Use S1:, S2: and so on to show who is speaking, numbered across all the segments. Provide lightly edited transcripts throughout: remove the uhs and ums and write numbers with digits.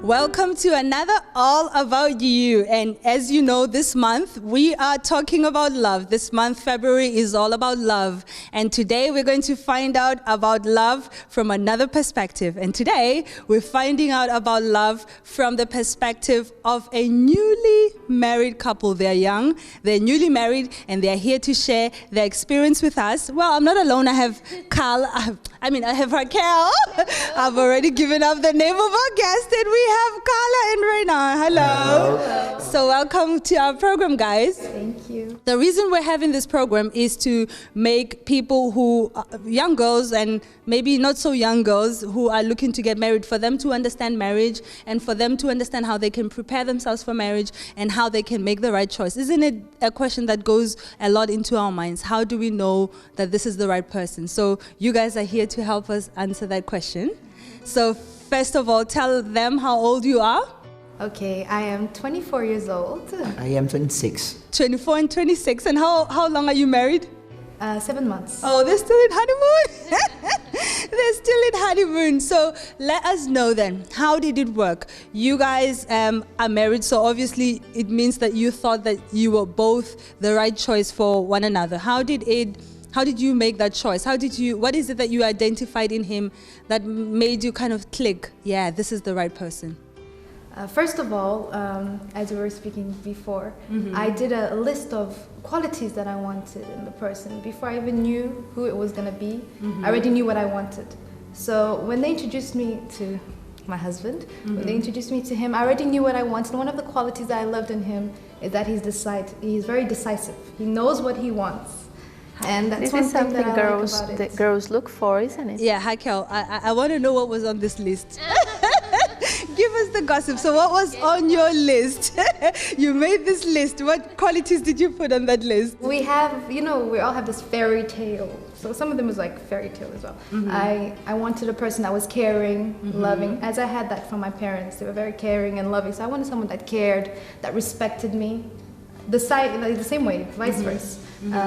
S1: Welcome to another All About You. And as you know, this month we are talking about love. This month, February, is all about love. And today we're going to find out about love from another perspective. And today we're finding out about love from the perspective of a newly married couple. They're young, they're newly married, and they're here to share their experience with us. Well, I'm not alone. I have Carla. I have Raquel. I've already given up the name of our guest, and we have Carla and Renan. Hello.
S2: Hello.
S1: So welcome to our program, guys.
S2: Thank you.
S1: The reason we're having this program is to make people who, young girls and maybe not so young girls who are looking to get married, for them to understand marriage and for them to understand how they can prepare themselves for marriage and how they can make the right choice. Isn't it a question that goes a lot into our minds? How do we know that this is the right person? So you guys are here to help us answer that question. So first of all, tell them how old you are.
S2: Okay, I am 24 years old.
S3: I am 26.
S1: 24 and 26. And how long are you married?
S2: 7 months.
S1: Oh, they're still in honeymoon? They're still in honeymoon. So let us know then, how did it work? You guys are married, so obviously it means that you thought that you were both the right choice for one another. How did you make that choice? What is it that you identified in him that made you kind of click? Yeah, this is the right person.
S2: First of all, as we were speaking before, I did a list of qualities that I wanted in the person. Before I even knew who it was going to be, I already knew what I wanted. So when they introduced me to my husband, when they introduced me to him, I already knew what I wanted. One of the qualities that I loved in him is that he's very decisive. He knows what he wants. And that's
S4: this is something girls look for, isn't it?
S1: Yeah, Raquel, I want to know what was on this list. Give us the gossip. So what was on your list? You made this list. What qualities did you put on that list?
S2: We have, we all have this fairy tale. So some of them was like fairy tale as well. I wanted a person that was caring, loving, as I had that from my parents. They were very caring and loving. So I wanted someone that cared, that respected me. The same way, vice versa.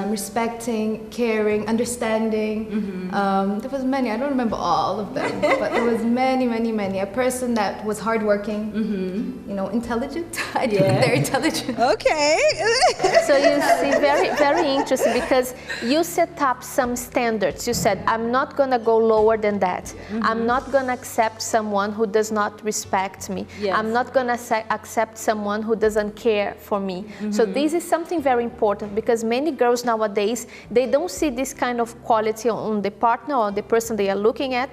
S2: Respecting, caring, understanding. There was many. I don't remember all of them, but there was many. A person that was hardworking, intelligent. I think they're intelligent.
S1: Okay.
S4: So you see, very interesting, because you set up some standards. You said, I'm not going to go lower than that. I'm not going to accept someone who does not respect me.
S1: Yes.
S4: I'm not going to accept someone who doesn't care for me. So this is something very important, because many girls nowadays, they don't see this kind of quality on the partner or the person they are looking at,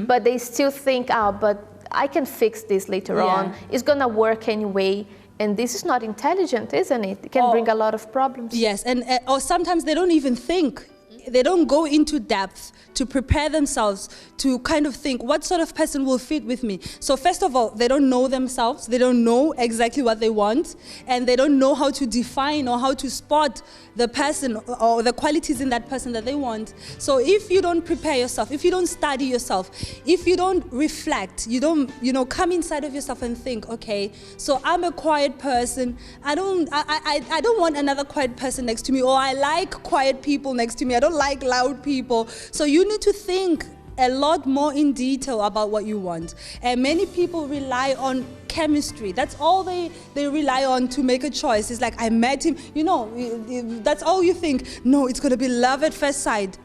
S4: but they still think, but I can fix this later on. It's going to work anyway. And this is not intelligent, isn't it? It can bring a lot of problems.
S1: Yes, and or sometimes they don't even think. They don't go into depth to prepare themselves to kind of think, what sort of person will fit with me? So first of all, they don't know themselves. They don't know exactly what they want. And they don't know how to define or how to spot the person or the qualities in that person that they want. So if you don't prepare yourself, if you don't study yourself, if you don't reflect, you don't, come inside of yourself and think, okay, so I'm a quiet person. I don't want another quiet person next to me, or I like quiet people next to me. I don't like loud people. So you need to think a lot more in detail about what you want. And many people rely on chemistry. That's all they rely on to make a choice. It's like, I met him, that's all you think. No, it's going to be love at first sight.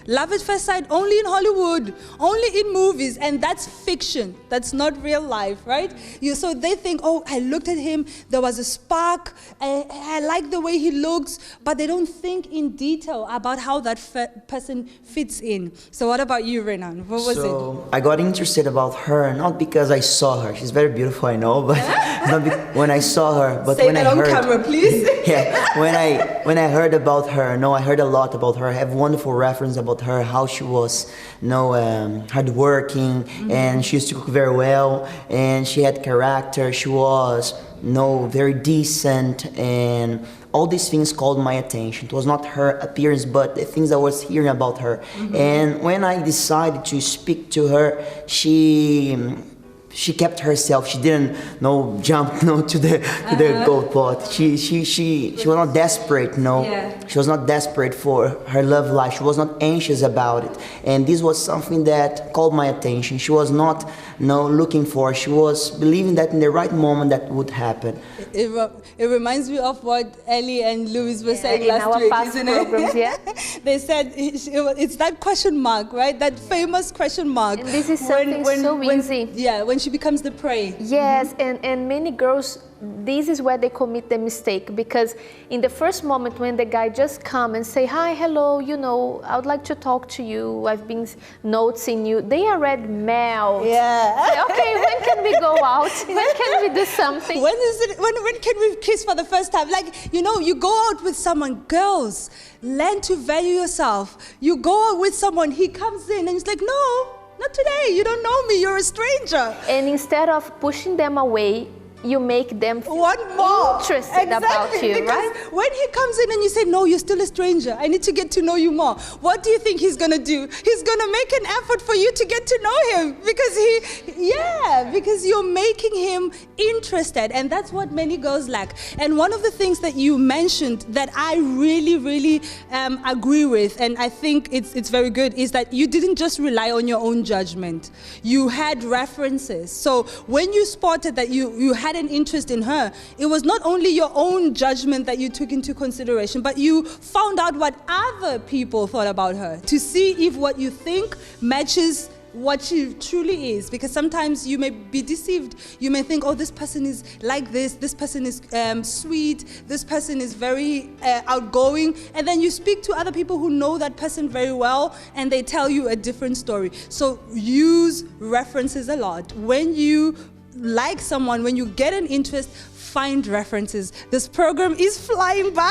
S1: Love at first sight only in Hollywood, only in movies, and that's fiction. That's not real life, right? So they think, oh, I looked at him, there was a spark, I like the way he looks, but they don't think in detail about how that person fits in. So what about you, Renan? What was it?
S3: I got interested about her, not because I saw her. She's very beautiful, I know, but not when I saw her, but
S1: Say
S3: when
S1: that
S3: I
S1: on
S3: heard.
S1: camera, please.
S3: Yeah, when I heard about her, I heard a lot about her. I have wonderful reference about her, how she was, hardworking, and she used to cook very well, and she had character. She was, very decent, and all these things called my attention. It was not her appearance, but the things I was hearing about her. And when I decided to speak to her, she she kept herself. She didn't jump to the gold pot. She was not desperate.
S1: Yeah.
S3: She was not desperate for her love life. She was not anxious about it. And this was something that called my attention. She was not looking for. She was believing that in the right moment that would happen.
S1: It reminds me of what Ellie and Louis were saying
S4: in
S1: last
S4: our
S1: week,
S4: past
S1: isn't
S4: programs,
S1: it?
S4: yeah.
S1: They said it's that question mark, right? That famous question mark.
S4: And this is something so easy.
S1: Yeah, when she becomes the prey.
S4: Yes, and many girls, this is where they commit the mistake, because in the first moment when the guy just come and say, hi, hello, I would like to talk to you, I've been noticing you, they already melt.
S1: Yeah.
S4: Say, okay, when can we go out? When can we do something?
S1: When can we kiss for the first time? Like, you go out with someone, girls, learn to value yourself. You go out with someone, he comes in and he's like, no, not today, you don't know me, you're a stranger.
S4: And instead of pushing them away, you make them feel interested about you,
S1: because
S4: right?
S1: when he comes in and you say, no, you're still a stranger, I need to get to know you more, what do you think he's going to do? He's going to make an effort for you to get to know him, because you're making him interested, and that's what many girls lack. And one of the things that you mentioned that I really, really agree with, and I think it's very good, is that you didn't just rely on your own judgment. You had references. So when you spotted that you had an interest in her, it was not only your own judgment that you took into consideration, but you found out what other people thought about her to see if what you think matches what she truly is. Because sometimes you may be deceived. You may think, oh, this person is like this person is sweet, this person is very outgoing, and then you speak to other people who know that person very well and they tell you a different story. So use references a lot. When you like someone, when you get an interest, find references. This program is flying by.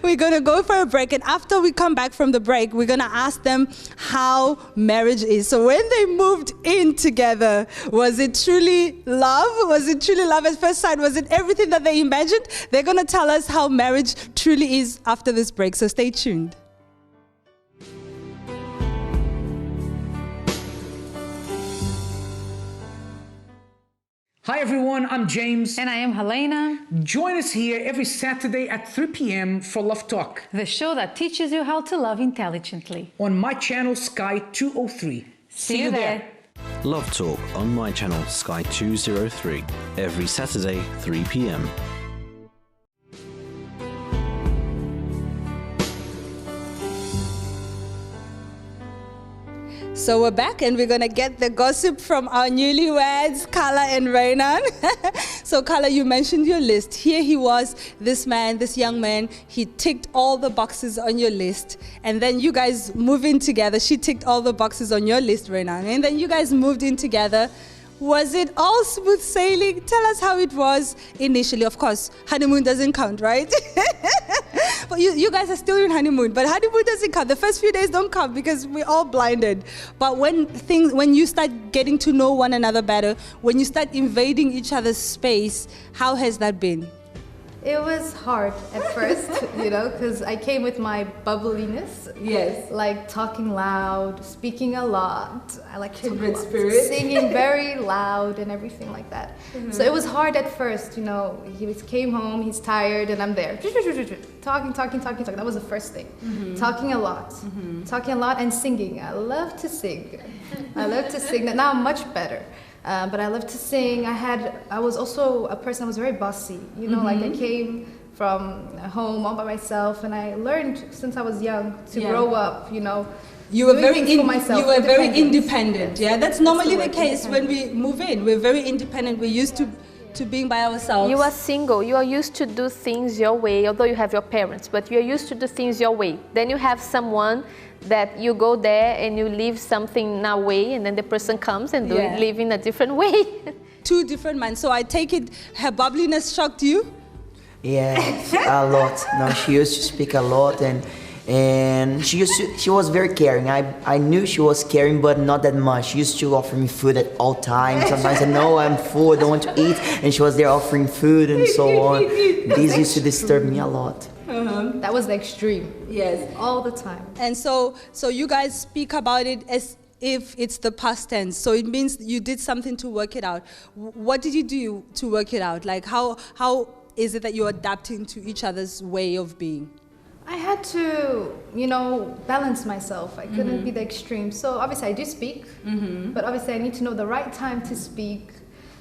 S1: We're going to go for a break, and after we come back from the break, we're going to ask them how marriage is. So when they moved in together, was it truly love? Was it truly love at first sight? Was it everything that they imagined? They're going to tell us how marriage truly is after this break, so stay tuned.
S5: Hi everyone, I'm James.
S6: And I am Helena.
S5: Join us here every Saturday at 3 p.m. for Love Talk.
S6: The show that teaches you how to love intelligently.
S5: On my channel, Sky 203.
S6: See you there.
S7: Love Talk on my channel, Sky 203. Every Saturday, 3 p.m.
S1: So we're back, and we're going to get the gossip from our newlyweds, Carla and Renan. So Carla, you mentioned your list. Here he was, this young man, he ticked all the boxes on your list. And then you guys move in together. She ticked all the boxes on your list, Renan. And then you guys moved in together. Was it all smooth sailing? Tell us how it was initially. Of course, honeymoon doesn't count, right? But you guys are still in honeymoon, but honeymoon doesn't count. The first few days don't count because we're all blinded. But when you start getting to know one another better, when you start invading each other's space, how has that been?
S2: It was hard at first, because I came with my bubbliness.
S1: Yes.
S2: Like talking loud, speaking a lot. I like to
S1: Kindred spirit.
S2: singing very loud and everything like that. Mm-hmm. So it was hard at first, He came home, he's tired, and I'm there. Talking. That was the first thing. Mm-hmm. Talking a lot and singing. I love to sing. Now I'm much better. But I love to sing. I was also a person that was very bossy. Like I came from home all by myself, and I learned since I was young to grow up.
S1: You were very
S2: independent.
S1: Yeah, that's normally the case when we move in. We're very independent. We're used to being by ourselves.
S4: You are single. You are used to do things your way, although you have your parents, but you are used to do things your way. Then you have someone that you go there and you leave something in a way, and then the person comes and live in a different way.
S1: Two different minds. So I take it her bubbliness shocked you?
S3: Yeah, a lot. No, she used to speak a lot, and she was very caring. I knew she was caring, but not that much. She used to offer me food at all times. Sometimes I know I'm full, I don't want to eat, and she was there offering food and so on. This used to disturb me a lot.
S2: That was the extreme.
S1: Yes.
S2: All the time.
S1: And so you guys speak about it as if it's the past tense. So it means you did something to work it out. What did you do to work it out? Like how is it that you're adapting to each other's way of being?
S2: I had to, balance myself. I couldn't be the extreme. So obviously I do speak, but obviously I need to know the right time to speak,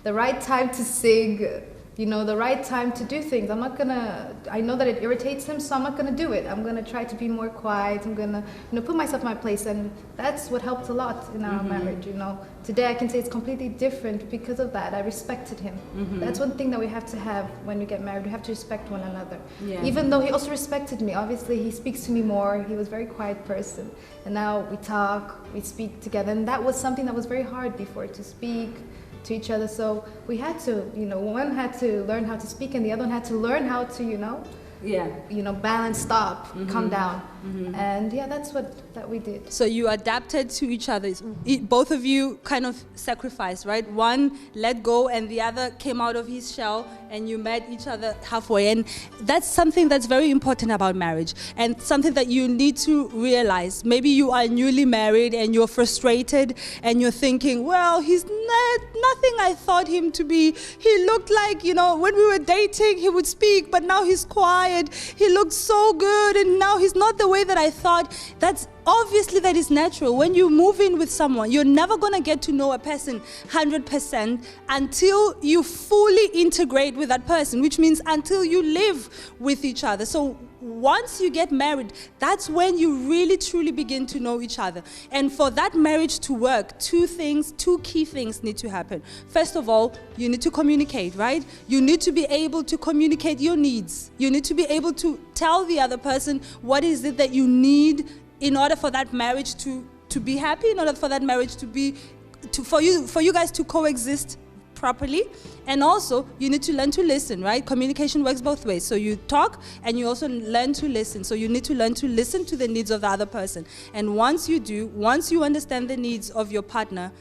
S2: the right time to sing, the right time to do things. I know that it irritates him, so I'm not gonna do it. I'm gonna try to be more quiet. I'm gonna, put myself in my place, and that's what helped a lot in our marriage, Today I can say it's completely different because of that. I respected him. That's one thing that we have to have when we get married. We have to respect one another. Yeah. Even though he also respected me. Obviously, he speaks to me more. He was a very quiet person. And now we talk, we speak together. And that was something that was very hard before, to speak to each other. So we had to, one had to learn how to speak and the other one had to learn how to, balance, stop, calm down. And that's that we did.
S1: So you adapted to each other. Both of you kind of sacrificed, right? One let go and the other came out of his shell, and you met each other halfway. And that's something that's very important about marriage, and something that you need to realize. Maybe you are newly married and you're frustrated and you're thinking, well, he's nothing I thought him to be. He looked like, when we were dating, he would speak, but now he's quiet. He looked so good, and now he's not the way that I thought. That's obviously that is natural. When you move in with someone, you're never going to get to know a person 100% until you fully integrate with that person, which means until you live with each other. So once you get married, that's when you really truly begin to know each other. And for that marriage to work, two key things need to happen. First of all, you need to communicate, right? You need to be able to communicate your needs. You need to be able to tell the other person what is it that you need in order for that marriage to be happy, in order for that marriage for you guys to coexist properly. And also, you need to learn to listen, right? Communication works both ways. So you talk and you also learn to listen. So you need to learn to listen to the needs of the other person. And once you understand the needs of your partner,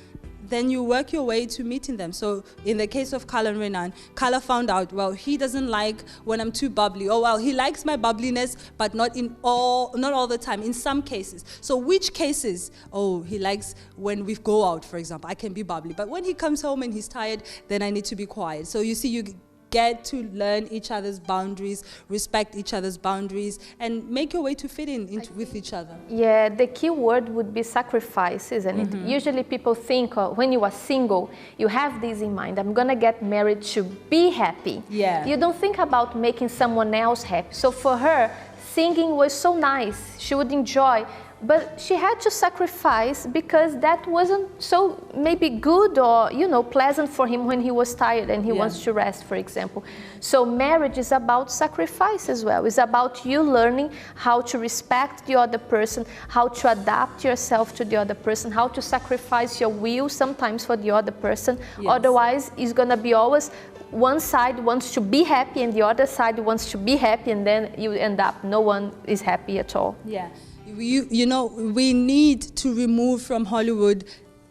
S1: then you work your way to meeting them. So in the case of Carla and Renan, Carla found out, well, he doesn't like when I'm too bubbly. Oh, well, he likes my bubbliness, but not all the time, in some cases. So which cases? Oh, he likes when we go out, for example. I can be bubbly. But when he comes home and he's tired, then I need to be quiet. So you see, you get to learn each other's boundaries, respect each other's boundaries, and make your way to fit with each other.
S4: Yeah, the key word would be sacrifice, isn't it? Usually people think when you are single, you have this in mind, I'm gonna get married to be happy.
S1: Yeah.
S4: You don't think about making someone else happy. So for her, singing was so nice, she would enjoy, but she had to sacrifice because that wasn't so maybe good or, pleasant for him when he was tired and he wants to rest, for example. So marriage is about sacrifice as well. It's about you learning how to respect the other person, how to adapt yourself to the other person, how to sacrifice your will sometimes for the other person. Yes. Otherwise, it's going to be always one side wants to be happy and the other side wants to be happy, and then you end up no one is happy at all.
S1: Yeah. We need to remove from Hollywood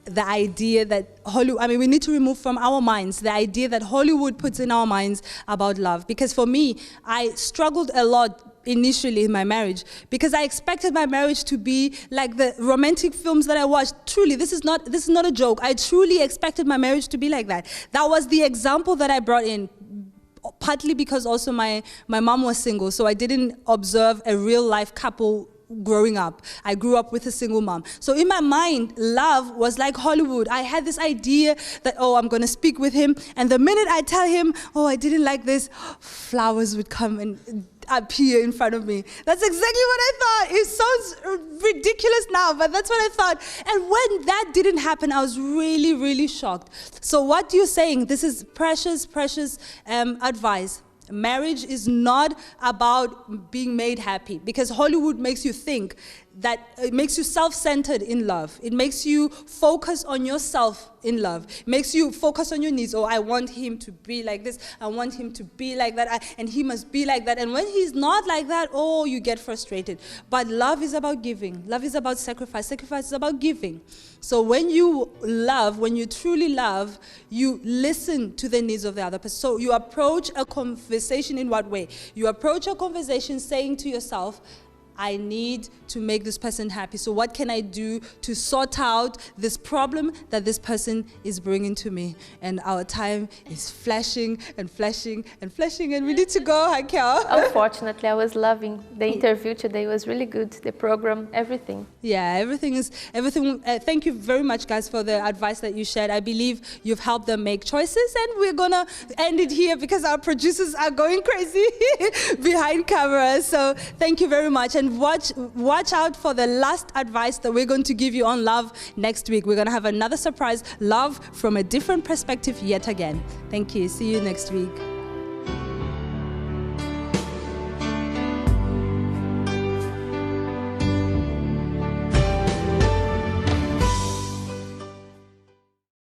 S1: the idea that we need to remove from our minds the idea that Hollywood puts in our minds about love. Because for me, I struggled a lot initially in my marriage because I expected my marriage to be like the romantic films that I watched. Truly, this is not a joke. I truly expected my marriage to be like that. That was the example that I brought in. Partly because also my mom was single, so I didn't observe a real life couple growing up. I grew up with a single mom. So in my mind, love was like Hollywood. I had this idea that, I'm going to speak with him. And the minute I tell him, I didn't like this, flowers would come and appear in front of me. That's exactly what I thought. It sounds ridiculous now, but that's what I thought. And when that didn't happen, I was really, really shocked. So what you're saying, this is precious advice. Marriage is not about being made happy, because Hollywood makes you think that it makes you self-centered in love. It makes you focus on yourself in love. It makes you focus on your needs. I want him to be like this. I want him to be like that. And he must be like that. And when he's not like that, you get frustrated. But love is about giving. Love is about sacrifice. Sacrifice is about giving. So when you truly love, you listen to the needs of the other person. So you approach a conversation in what way? You approach a conversation saying to yourself, I need to make this person happy. So what can I do to sort out this problem that this person is bringing to me? And our time is flashing and flashing and flashing, and we need to go, Raquel.
S4: Unfortunately, I was loving the interview today. It was really good. The program, everything.
S1: Yeah, everything. Thank you very much, guys, for the advice that you shared. I believe you've helped them make choices, and we're gonna end it here because our producers are going crazy behind camera. So thank you very much, and watch out for the last advice that we're going to give you on love next week. We're gonna have another surprise, love from a different perspective yet again. Thank you. See you next week.